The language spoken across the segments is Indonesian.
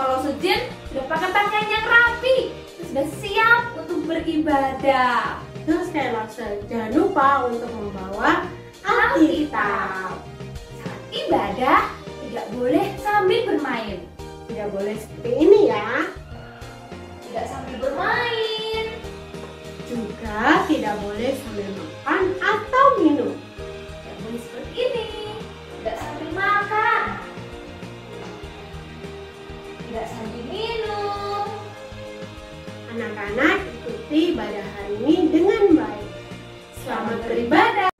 kalau Sujin sudah pakai pakaian yang rapi, sudah siap untuk beribadah. Terus sekali lagi, jangan lupa untuk membawa Alkitab. Saat ibadah tidak boleh sambil bermain. Tidak boleh seperti ini ya. Tidak sambil bermain. Juga tidak boleh sambil makan atau minum. Tidak boleh seperti ini. Tidak sambil makan. Tidak sambil minum. Anak-anak, ikuti ibadah hari ini dengan baik. Selamat beribadah.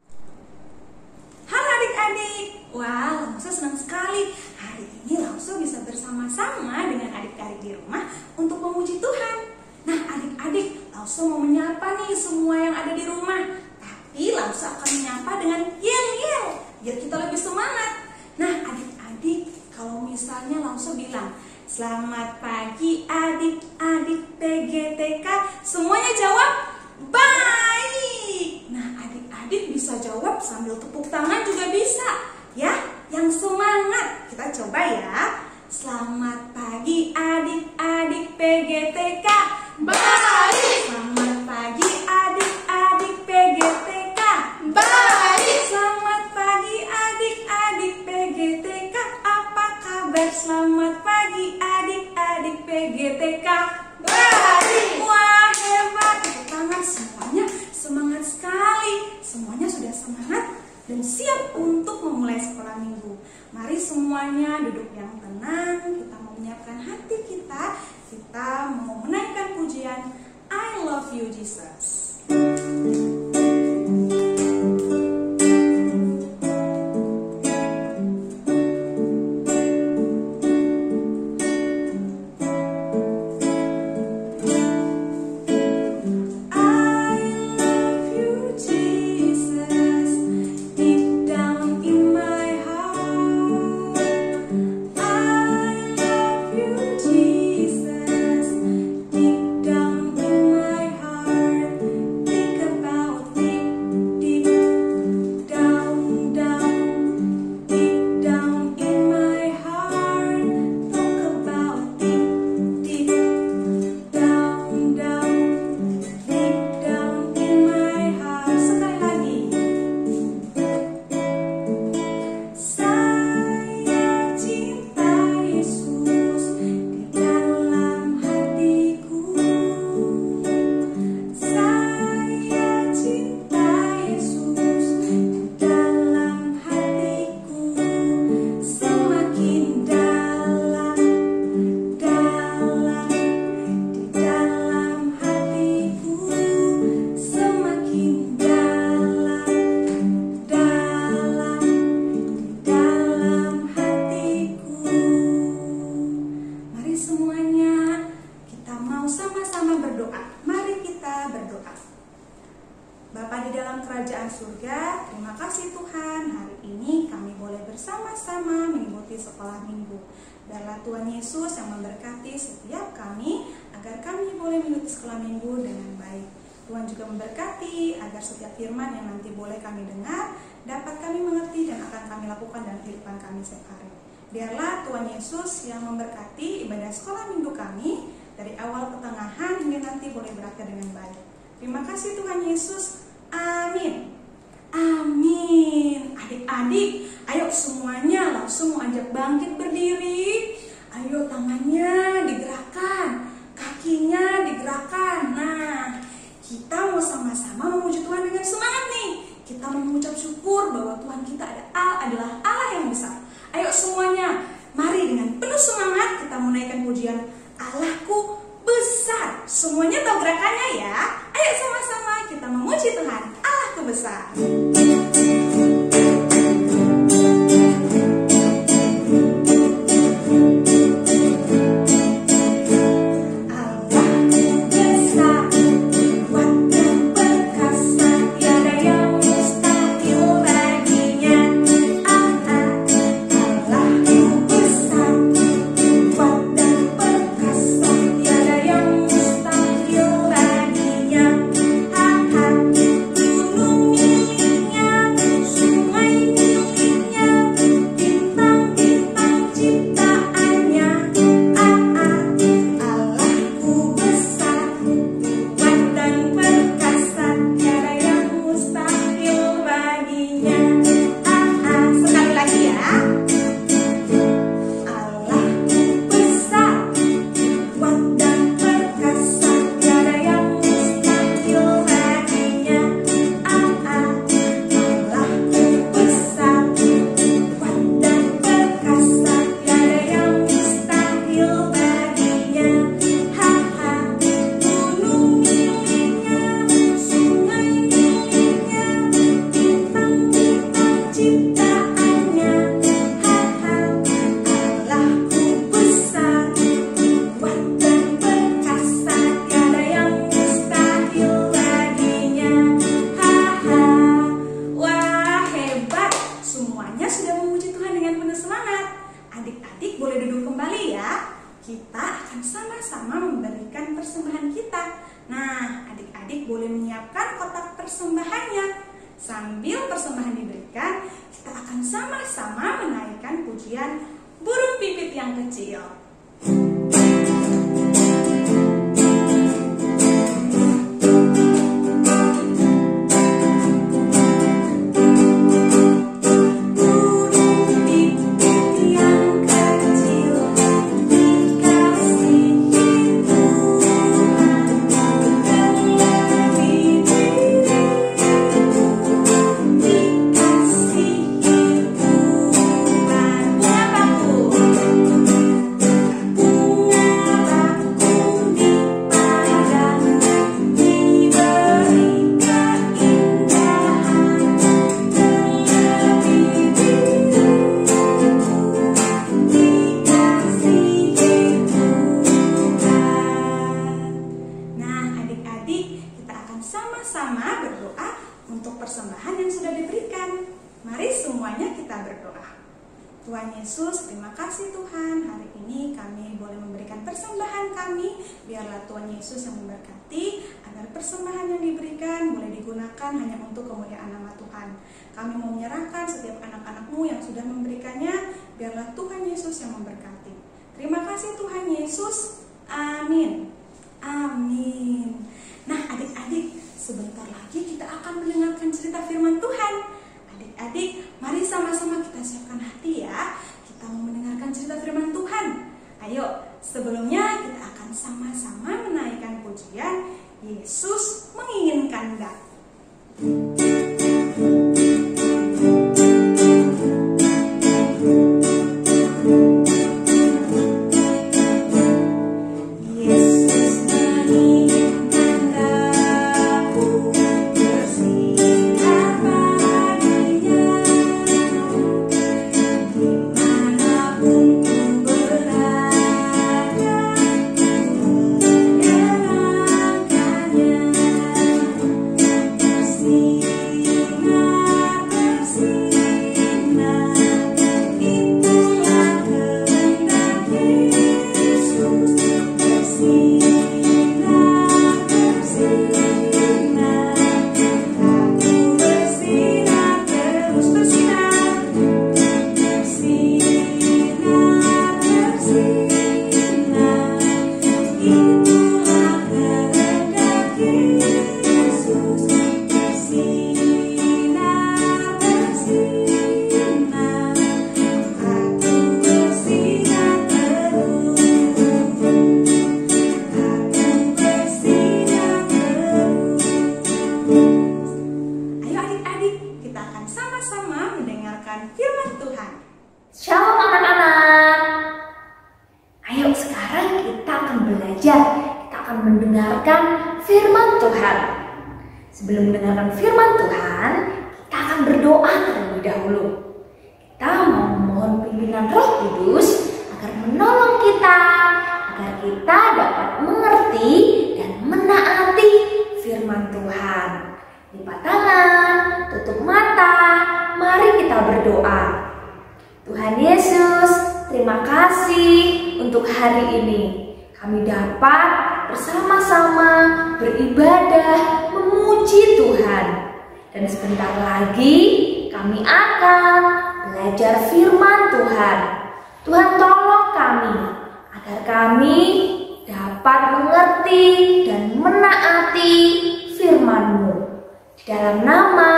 Halo adik-adik. Wah, Lauso senang sekali. Hari ini Lauso bisa bersama-sama dengan adik-adik di rumah untuk memuji Tuhan. Nah adik-adik, Lauso mau menyapa nih semua yang ada di rumah. Tapi Lauso akan menyapa dengan yel-yel, biar kita lebih semangat. Nah adik-adik, kalau misalnya Lauso bilang selamat pagi adik-adik PGTK, semuanya jawab baik. Nah adik-adik bisa jawab sambil tepuk tangan juga bisa ya, yang semangat. Kita coba ya. Selamat pagi adik-adik PGTK, baik. Selamat pagi adik-adik PGTK, baik. Selamat pagi adik-adik PGTK, apa kabar? Selamat pagi adik-adik PGTK, baik. Wah hebat, tepuk tangan, semuanya semangat sekali. Semuanya sudah semangat dan siap untuk memulai sekolah minggu. Mari semuanya duduk yang tenang. Kita mau menyiapkan hati kita. Kita mau menaikkan pujian I love you Jesus. Bapa di dalam kerajaan surga, terima kasih Tuhan, hari ini kami boleh bersama-sama mengikuti sekolah minggu. Biarlah Tuhan Yesus yang memberkati setiap kami, agar kami boleh mengikuti sekolah minggu dengan baik. Tuhan juga memberkati agar setiap firman yang nanti boleh kami dengar, dapat kami mengerti dan akan kami lakukan dalam kehidupan kami setiap hari. Biarlah Tuhan Yesus yang memberkati ibadah sekolah minggu kami, dari awal pertengahan hingga nanti boleh berakhir dengan baik. Terima kasih Tuhan Yesus. Amin. Amin. Adik-adik, ayo semuanya langsung ajak bangkit berdiri. Ayo tangannya digerakkan, kakinya digerakkan. Nah, kita mau sama-sama memuji Tuhan dengan semangat nih. Kita mengucap syukur bahwa Tuhan kita adalah Allah yang besar. Ayo semuanya, mari dengan penuh semangat kita menaikkan pujian Allahku besar. Semuanya tahu gerakannya ya. Ayo sama-sama kita memuji Tuhan, Allahku besar. kita akan sama-sama memberikan persembahan kita. Nah, adik-adik boleh menyiapkan kotak persembahannya. Sambil persembahan diberikan, kita akan sama-sama menaikkan pujian burung pipit yang kecil. Sama-sama berdoa untuk persembahan yang sudah diberikan. Mari semuanya kita berdoa. Tuhan Yesus, terima kasih Tuhan. Hari ini kami boleh memberikan persembahan kami. Biarlah Tuhan Yesus yang memberkati agar persembahan yang diberikan boleh digunakan hanya untuk kemuliaan nama Tuhan. Kami mau menyerahkan setiap anak-anak-Mu yang sudah memberikannya. Biarlah Tuhan Yesus yang memberkati. Terima kasih Tuhan Yesus. Amin. Amin. Nah, adik-adik, sebentar lagi kita akan mendengarkan cerita firman Tuhan. Adik-adik, mari sama-sama kita siapkan hati ya. Kita mau mendengarkan cerita firman Tuhan. Ayo, sebelumnya kita akan sama-sama menaikkan pujian Yesus menginginkan dak. Shalom anak-anak. Ayo sekarang kita akan belajar. Kita akan mendengarkan firman Tuhan. Sebelum mendengarkan firman Tuhan, kita akan berdoa terlebih dahulu. Kita mau memohon pimpinan Roh Kudus agar menolong kita, agar kita dapat mengerti dan menaati firman Tuhan. Lipat tangan, tutup mata, mari kita berdoa. Tuhan Yesus, terima kasih untuk hari ini. Kami dapat bersama-sama beribadah, memuji Tuhan. Dan sebentar lagi kami akan belajar firman Tuhan. Tuhan tolong kami, agar kami dapat mengerti dan menaati firman-Mu. Di dalam nama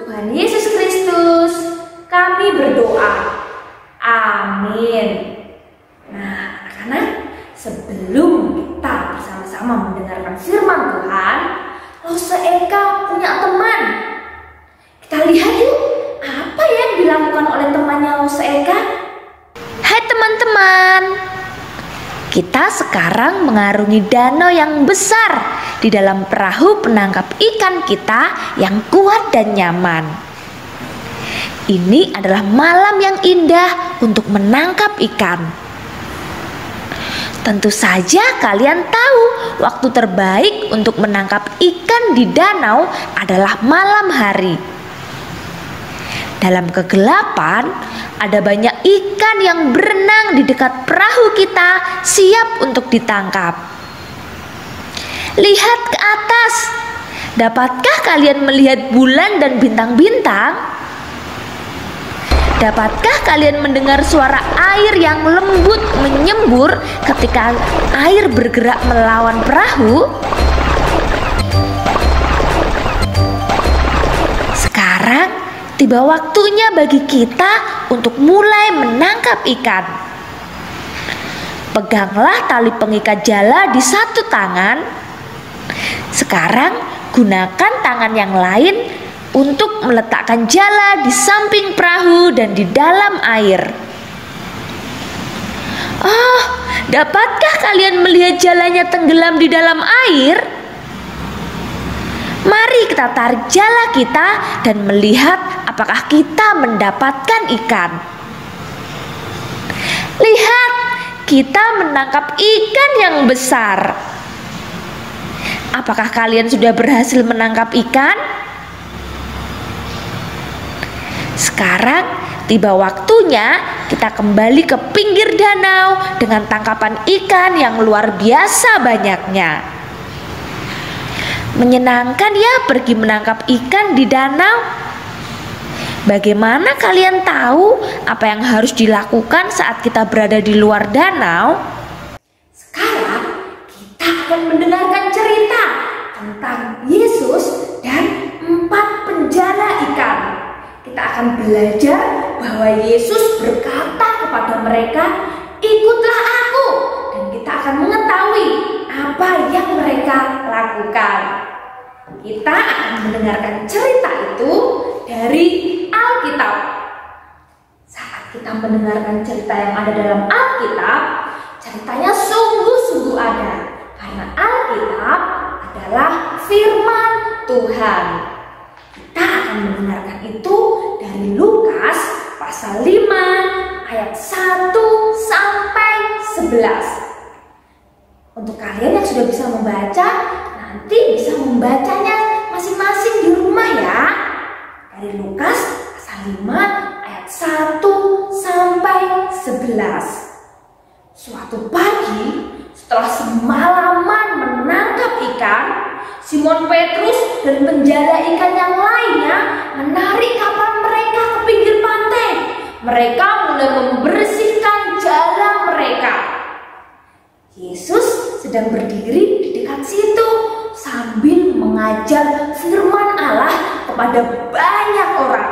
Tuhan Yesus Kristus, kami berdoa. Amin. Nah, anak-anak, sebelum kita bersama-sama mendengarkan firman Tuhan, Lose Eka punya teman. Kita lihat yuk, apa yang dilakukan oleh temannya Lose Eka? Hai teman-teman, kita sekarang mengarungi danau yang besar di dalam perahu penangkap ikan kita yang kuat dan nyaman. Ini adalah malam yang indah untuk menangkap ikan. Tentu saja kalian tahu waktu terbaik untuk menangkap ikan di danau adalah malam hari. Dalam kegelapan, ada banyak ikan yang berenang di dekat perahu kita, siap untuk ditangkap. Lihat ke atas. Dapatkah kalian melihat bulan dan bintang-bintang? Dapatkah kalian mendengar suara air yang lembut menyembur ketika air bergerak melawan perahu? Sekarang tiba waktunya bagi kita untuk mulai menangkap ikan. Peganglah tali pengikat jala di satu tangan. Sekarang gunakan tangan yang lain untuk meletakkan jala di samping perahu dan di dalam air. Oh, dapatkah kalian melihat jalanya tenggelam di dalam air? Mari kita tarik jala kita dan melihat apakah kita mendapatkan ikan. Lihat, kita menangkap ikan yang besar. Apakah kalian sudah berhasil menangkap ikan? Sekarang tiba waktunya kita kembali ke pinggir danau dengan tangkapan ikan yang luar biasa banyaknya. Menyenangkan ya pergi menangkap ikan di danau. Bagaimana kalian tahu apa yang harus dilakukan saat kita berada di luar danau? Sekarang kita akan mendengarkan cerita tentang Yesus dan 4 penjala ikan. Kita akan belajar bahwa Yesus berkata kepada mereka, "Ikutlah aku," dan kita akan mengetahui apa yang mereka lakukan. Kita akan mendengarkan cerita itu dari Alkitab. Saat kita mendengarkan cerita yang ada dalam Alkitab, ceritanya sungguh-sungguh ada, karena Alkitab adalah firman Tuhan. Kita akan mendengarkan itu dari Lukas pasal 5 ayat 1 sampai 11. Untuk kalian yang sudah bisa membaca, nanti bisa membacanya masing-masing di rumah ya. Dari Lukas pasal 5 ayat 1 sampai 11. Suatu pagi, setelah semalaman menangkap ikan, Simon Petrus dan penjala ikan yang lainnya menarik kapal mereka ke pinggir pantai. Mereka mulai membersihkan jala mereka. Yesus sedang berdiri di dekat situ sambil mengajar firman Allah kepada banyak orang.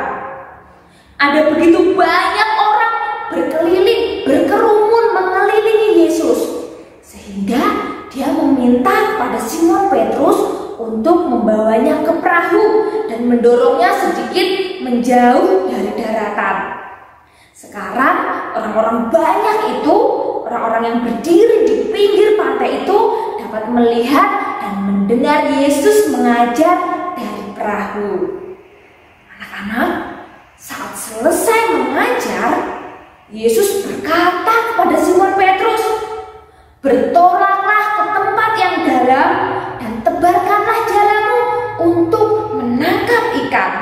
Ada begitu banyak orang berkeliling, berkerumun mengelilingi Yesus, sehingga dia meminta kepada Simon Petrus untuk membawanya ke perahu dan mendorongnya sedikit menjauh dari daratan. Sekarang orang-orang banyak itu, orang-orang yang berdiri di pinggir pantai itu dapat melihat dan mendengar Yesus mengajar dari perahu. Anak-anak, saat selesai mengajar, Yesus berkata kepada Simon Petrus, "Bertolaklah ke tempat yang dalam dan tebarkanlah jalamu untuk menangkap ikan."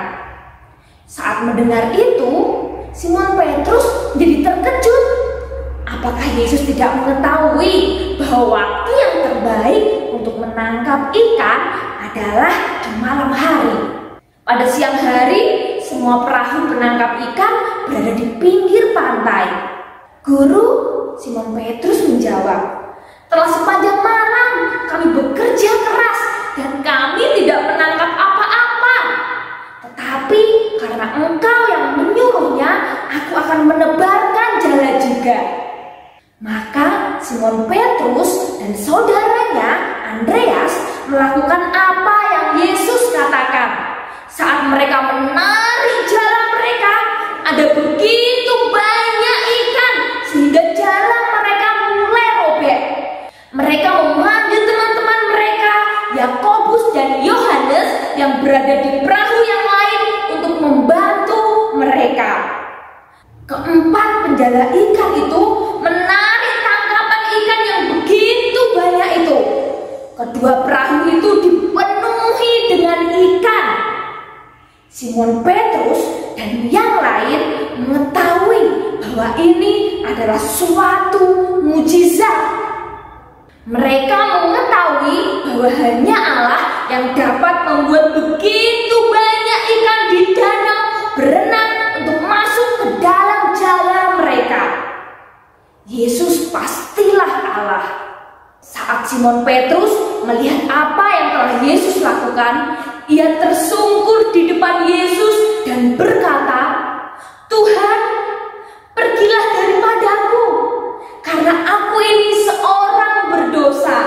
Saat mendengar itu, Simon Petrus menjadi terkejut. Apakah Yesus tidak mengetahui bahwa waktu yang terbaik untuk menangkap ikan adalah di malam hari? Pada siang hari, semua perahu penangkap ikan berada di pinggir pantai. "Guru," Simon Petrus menjawab, "telah sepanjang malam kami bekerja keras dan kami tidak menangkap apa-apa. Tetapi karena Engkau yang menyuruhnya, aku akan menebarkan jala juga." Maka Simon Petrus dan saudaranya Andreas melakukan apa yang Yesus katakan. Saat mereka menarik jala mereka, ada begitu banyak ikan sehingga jala mereka mulai robek. Mereka memanggil teman-teman mereka, Yakobus dan Yohanes yang berada di perahu yang lain untuk membantu mereka. Keempat penjala ikan itu menarik tangkapan ikan yang begitu banyak itu. Kedua perahu itu dipenuhi dengan ikan. Simon Petrus dan yang ini adalah suatu mujizat. Mereka mengetahui bahwa hanya Allah yang dapat membuat begitu banyak ikan di danau berenang untuk masuk ke dalam jala mereka. Yesus pastilah Allah. Saat Simon Petrus melihat apa yang telah Yesus lakukan, ia tersungkur di depan Yesus dan berkata, "Tuhan, pergilah daripadaku, karena aku ini seorang berdosa."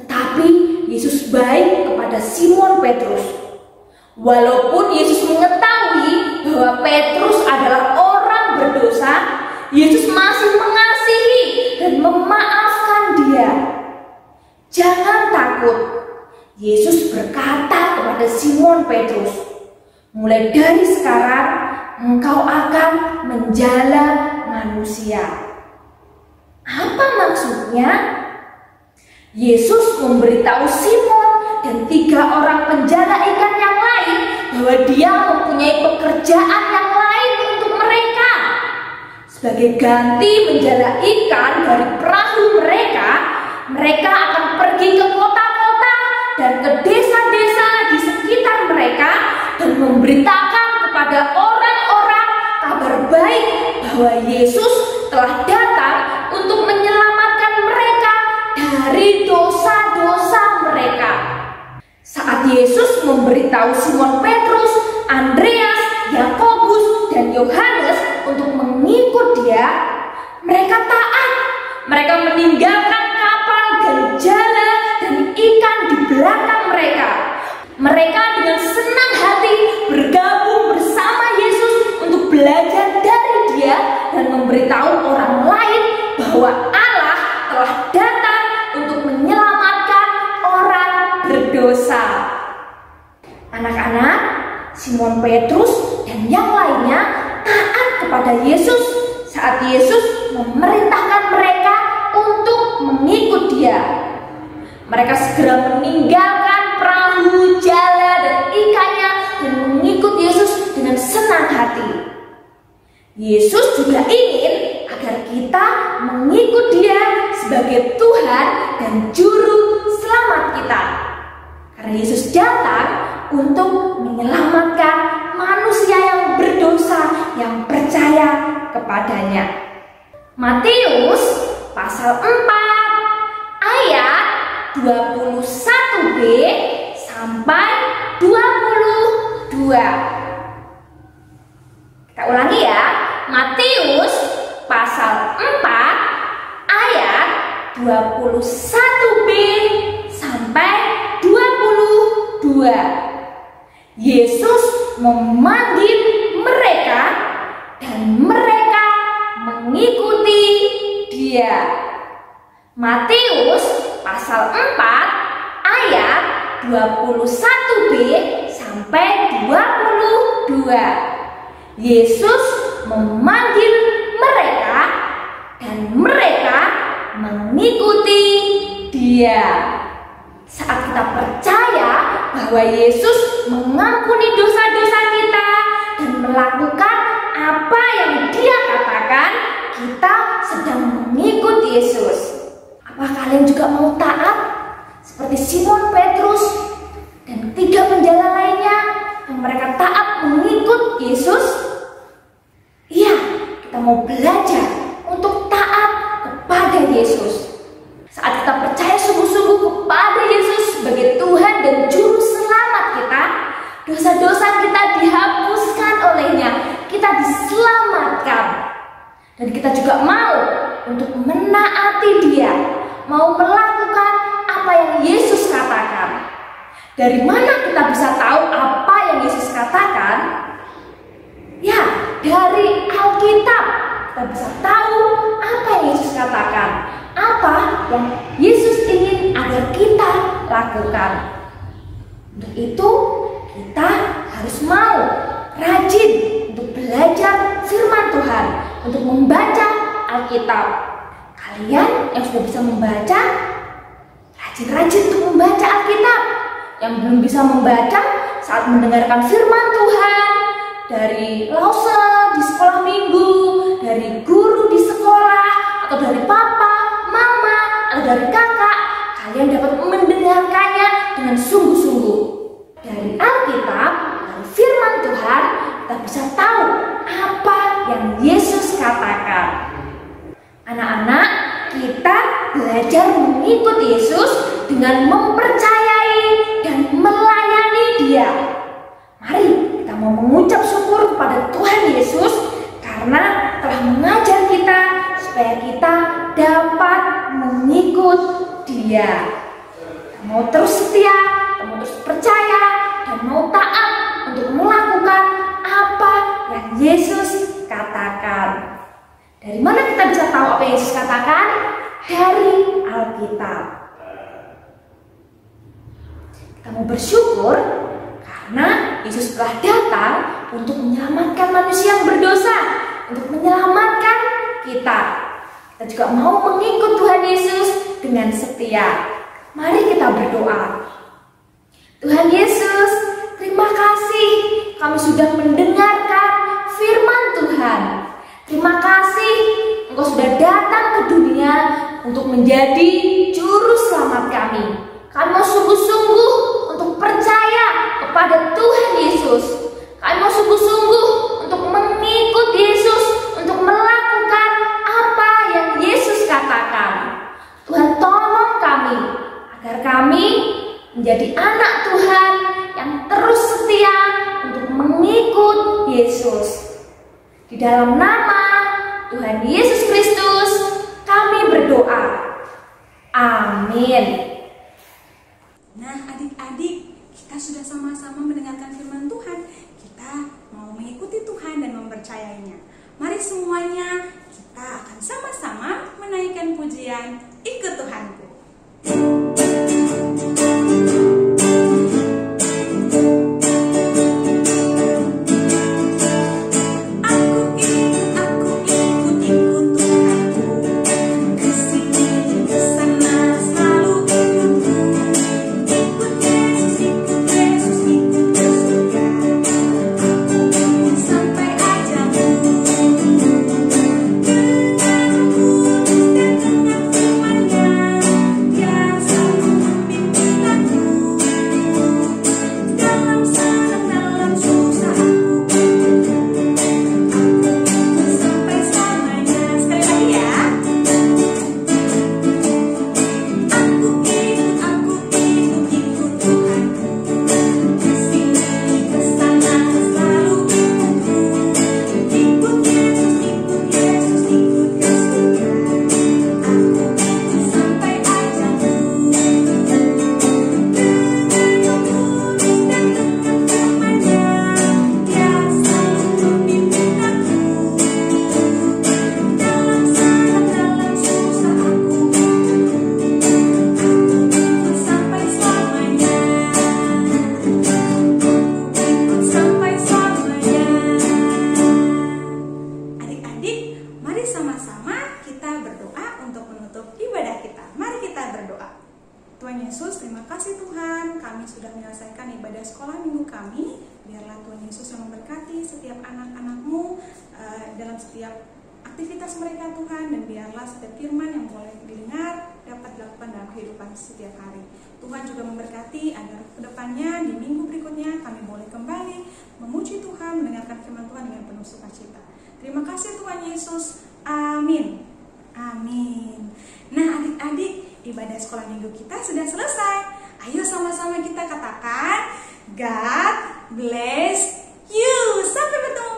Tetapi Yesus baik kepada Simon Petrus. Walaupun Yesus mengetahui bahwa Petrus adalah orang berdosa, Yesus masih mengasihi dan memaafkan dia. "Jangan takut," Yesus berkata kepada Simon Petrus, "mulai dari sekarang engkau akan menjala manusia." Apa maksudnya? Yesus memberitahu Simon dan 3 orang penjala ikan yang lain bahwa dia mempunyai pekerjaan yang lain untuk mereka. Sebagai ganti menjala ikan dari perahu mereka, mereka akan pergi ke kota-kota dan ke desa-desa di sekitar mereka dan memberitakan kepada orang-orang kabar baik bahwa Yesus telah datang untuk menyelamatkan mereka dari dosa-dosa mereka. Saat Yesus memberitahu Simon Petrus, Andreas, Yakobus, dan Yohanes untuk mengikut dia, mereka taat. Mereka meninggalkan kapal dan jala dan ikan di belakang mereka. Mereka dengan senang hati bergabung bersama Yesus untuk belajar dari dia dan memberitahu orang lain bahwa Allah telah datang untuk menyelamatkan orang berdosa. Anak-anak, Simon Petrus dan yang lainnya taat kepada Yesus saat Yesus memerintahkan mereka untuk mengikut dia. Mereka segera meninggalkan perahu, jala, dan ikannya dan mengikut Yesus dengan senang hati. Yesus juga ingin agar kita mengikut dia sebagai Tuhan dan Juru Selamat kita. Karena Yesus datang untuk menyelamatkan manusia yang berdosa yang percaya kepadanya. Matius pasal 4 ayat 21b sampai 22. Kita ulangi ya. Matius pasal 4 ayat 21b sampai 22. Yesus memanggil mereka dan mereka mengikuti dia. Matius pasal 4 ayat 21b sampai 22. Yesus memanggil mereka dan mereka mengikuti dia. Saat kita percaya bahwa Yesus mengampuni dosa-dosa kita dan melakukan apa yang dia katakan, kita sedang mengikut Yesus. Apa kalian juga mau taat seperti Simon Petrus dan 3 penjala lainnya yang mereka taat mengikut Yesus? Iya, kita mau belajar untuk taat kepada Yesus. Saat kita percaya sungguh-sungguh kepada Yesus sebagai Tuhan dan Juru Selamat kita, dosa-dosa kita dihapuskan olehnya, kita diselamatkan. Dan kita juga mau untuk menaati dia, mau melakukan apa yang Yesus katakan. Dari mana kita bisa tahu apa yang Yesus katakan? Ya, dari Alkitab kita bisa tahu apa yang Yesus katakan, apa yang Yesus ingin agar kita lakukan. Untuk itu kita harus mau rajin untuk belajar firman Tuhan, untuk membaca Alkitab. Kalian yang sudah bisa membaca, rajin-rajin untuk membaca Alkitab. Yang belum bisa membaca, saat mendengarkan firman Tuhan dari Lause, di sekolah minggu, dari guru di sekolah, atau dari papa, mama, atau dari kakak, kalian dapat mendengarkannya dengan sungguh-sungguh. Dari Alkitab, dari firman Tuhan, kita bisa tahu apa yang Yesus katakan. Anak-anak, kita belajar mengikut Yesus dengan mempercayai dan melayani Dia. Mari kita mau mengucap syukur kepada Tuhan Yesus karena telah mengajar kita supaya kita dapat mengikut Dia. Kita mau terus setia, kita mau terus percaya, dan mau taat untuk melakukan apa yang Yesus katakan. Dari mana kita bisa tahu apa yang Yesus katakan? Dari Alkitab. Kita mau bersyukur karena Yesus telah datang untuk menyelamatkan manusia yang berdosa, untuk menyelamatkan kita. Kita juga mau mengikut Tuhan Yesus dengan setia. Mari kita berdoa. Tuhan Yesus, terima kasih kami sudah mendengarkan firman Tuhan. Terima kasih Engkau sudah datang ke dunia untuk menjadi juru selamat kami. Kami mau sungguh-sungguh untuk percaya kepada Tuhan Yesus. Kami mau sungguh-sungguh untuk mengikut Yesus, untuk melakukan apa yang Yesus katakan. Tuhan, tolong kami agar kami menjadi anak Tuhan yang terus setia untuk mengikut Yesus. Di dalam nama Tuhan Yesus Kristus kami berdoa. Amin. Nah, adik-adik, kita sudah sama-sama mendengarkan firman Tuhan. Kita mau mengikuti Tuhan dan mempercayainya. Mari semuanya kita akan sama-sama menaikkan pujian Ikut Tuhanku. Tuhan Yesus, terima kasih Tuhan, kami sudah menyelesaikan ibadah sekolah minggu kami. Biarlah Tuhan Yesus yang memberkati setiap anak-anak-Mu dalam setiap aktivitas mereka Tuhan, dan biarlah setiap firman yang boleh didengar dapat dilakukan dalam kehidupan setiap hari. Tuhan juga memberkati agar kedepannya di minggu berikutnya kami boleh kembali memuji Tuhan, mendengarkan firman Tuhan dengan penuh sukacita. Terima kasih Tuhan Yesus, amin. Amin. Nah adik-adik, ibadah sekolah minggu kita sudah selesai. Ayo sama-sama kita katakan, God bless you. Sampai bertemu